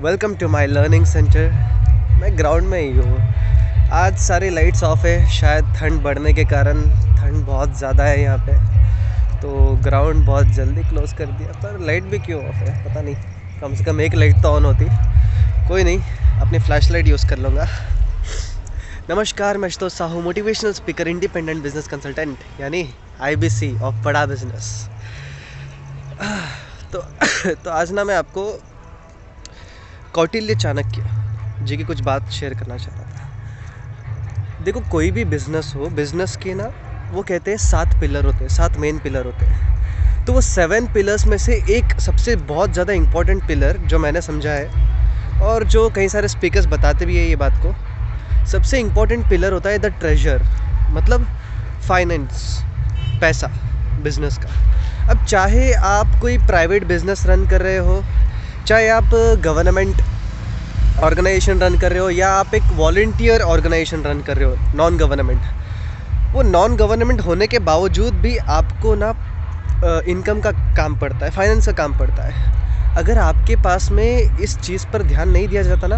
Welcome to my learning centre. मैं ground में ही हूँ। आज सारी लाइट्स ऑफ है, शायद ठंड बढ़ने के कारण। ठंड बहुत ज़्यादा है यहाँ पे, तो ग्राउंड बहुत जल्दी क्लोज़ कर दिया। पर लाइट भी क्यों ऑफ है पता नहीं, कम से कम एक लाइट तो ऑन होती। कोई नहीं, अपनी फ्लैश लाइट यूज़ कर लूँगा। नमस्कार, मैं Ashutosh Sahu, motivational speaker, independent business consultant यानी IBC ऑफ बड़ा बिजनेस। तो आज ना मैं आपको कौटिल्य चाणक्य जी की कुछ बात शेयर करना चाह रहा था। देखो, कोई भी बिज़नेस हो, बिज़नेस के ना वो कहते हैं 7 पिलर होते हैं, 7 मेन पिलर होते हैं। तो वो 7 पिलर्स में से एक सबसे बहुत ज़्यादा इम्पॉर्टेंट पिलर जो मैंने समझा है, और जो कई सारे स्पीकर्स बताते भी है ये बात को, सबसे इम्पॉर्टेंट पिलर होता है द ट्रेजर, मतलब फाइनेंस, पैसा बिज़नेस का। अब चाहे आप कोई प्राइवेट बिज़नेस रन कर रहे हो, चाहे आप गवर्नमेंट ऑर्गेनाइजेशन रन कर रहे हो, या आप एक वॉलंटियर ऑर्गेनाइजेशन रन कर रहे हो, नॉन गवर्नमेंट, वो नॉन गवर्नमेंट होने के बावजूद भी आपको ना इनकम का काम पड़ता है, फाइनेंस का काम पड़ता है। अगर आपके पास में इस चीज़ पर ध्यान नहीं दिया जाता ना,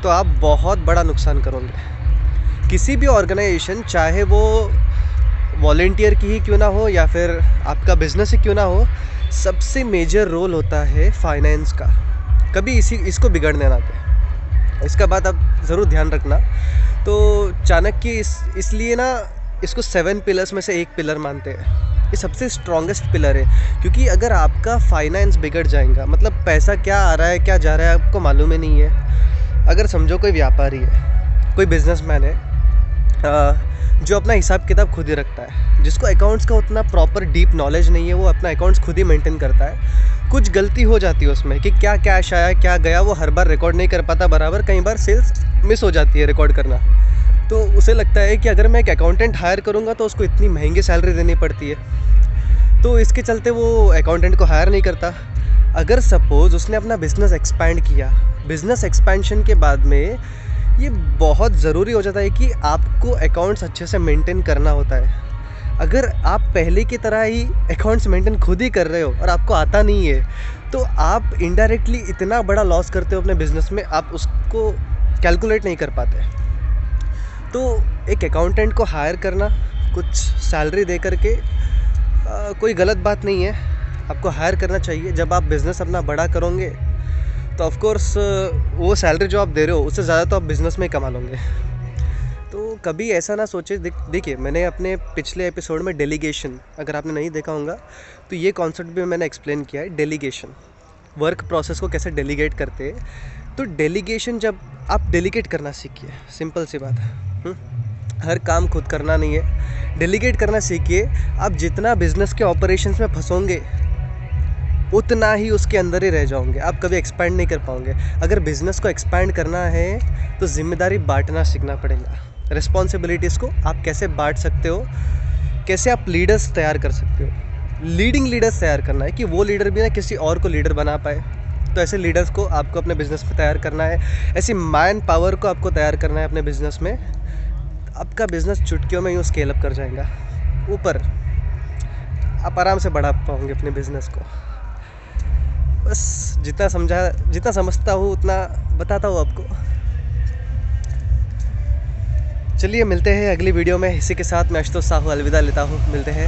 तो आप बहुत बड़ा नुकसान करोगे। किसी भी ऑर्गेनाइजेशन, चाहे वो वॉलंटियर की ही क्यों ना हो या फिर आपका बिजनेस ही क्यों ना हो, सबसे मेजर रोल होता है फाइनेंस का। कभी इसको बिगड़ने ना दें, इसका बात आप ज़रूर ध्यान रखना। तो चाणक्य इसलिए ना इसको 7 पिलर्स में से एक पिलर मानते हैं। ये सबसे स्ट्रॉन्गेस्ट पिलर है, क्योंकि अगर आपका फाइनेंस बिगड़ जाएगा, मतलब पैसा क्या आ रहा है क्या जा रहा है आपको मालूम ही नहीं है। अगर समझो कोई व्यापारी है, कोई बिजनेसमैन है, जो अपना हिसाब किताब खुद ही रखता है, जिसको अकाउंट्स का उतना प्रॉपर डीप नॉलेज नहीं है, वो अपना अकाउंट्स खुद ही मेंटेन करता है। कुछ गलती हो जाती है उसमें कि क्या कैश आया क्या गया, वो हर बार रिकॉर्ड नहीं कर पाता बराबर, कई बार सेल्स मिस हो जाती है रिकॉर्ड करना। तो उसे लगता है कि अगर मैं एक अकाउंटेंट हायर करूँगा तो उसको इतनी महंगी सैलरी देनी पड़ती है, तो इसके चलते वो अकाउंटेंट को हायर नहीं करता। अगर सपोज़ उसने अपना बिज़नेस एक्सपैंड किया, बिज़नेस एक्सपेंशन के बाद में ये बहुत ज़रूरी हो जाता है कि आपको अकाउंट्स अच्छे से मेंटेन करना होता है। अगर आप पहले की तरह ही अकाउंट्स मेंटेन खुद ही कर रहे हो और आपको आता नहीं है, तो आप इनडायरेक्टली इतना बड़ा लॉस करते हो अपने बिज़नेस में, आप उसको कैलकुलेट नहीं कर पाते। तो एक अकाउंटेंट को हायर करना, कुछ सैलरी दे करके, कोई गलत बात नहीं है, आपको हायर करना चाहिए। जब आप बिज़नेस अपना बड़ा करोगे तो ऑफ कोर्स वो सैलरी जो आप दे रहे हो उससे ज़्यादा तो आप बिज़नेस में ही कमा लोगे। तो कभी ऐसा ना सोचे। देखिए, मैंने अपने पिछले एपिसोड में डेलीगेशन, अगर आपने नहीं देखा होगा तो ये कॉन्सेप्ट भी मैंने एक्सप्लेन किया है। डेलीगेशन, वर्क प्रोसेस को कैसे डेलीगेट करते हैं। तो डेलीगेशन, जब आप डेलीगेट करना सीखिए, सिंपल सी बात है, हर काम खुद करना नहीं है, डेलीगेट करना सीखिए। आप जितना बिज़नेस के ऑपरेशंस में फंसोगे उतना ही उसके अंदर ही रह जाओगे, आप कभी एक्सपैंड नहीं कर पाओगे। अगर बिज़नेस को एक्सपैंड करना है तो जिम्मेदारी बांटना सीखना पड़ेगा। रिस्पॉन्सिबिलिटीज़ को आप कैसे बांट सकते हो, कैसे आप लीडर्स तैयार कर सकते हो। लीडिंग लीडर्स तैयार करना है कि वो लीडर भी ना किसी और को लीडर बना पाए। तो ऐसे लीडर्स को आपको अपने बिज़नेस में तैयार करना है, ऐसी मैन पावर को आपको तैयार करना है अपने बिज़नेस में। आपका बिज़नेस चुटकियों में यूँ स्केल अप कर जाएगा ऊपर, आप आराम से बढ़ा पाओगे अपने बिज़नेस को। बस जितना समझता हूँ उतना बताता हूँ आपको। चलिए, मिलते हैं अगली वीडियो में। इसी के साथ मैं आशुतोष साहू अलविदा लेता हूँ। मिलते हैं।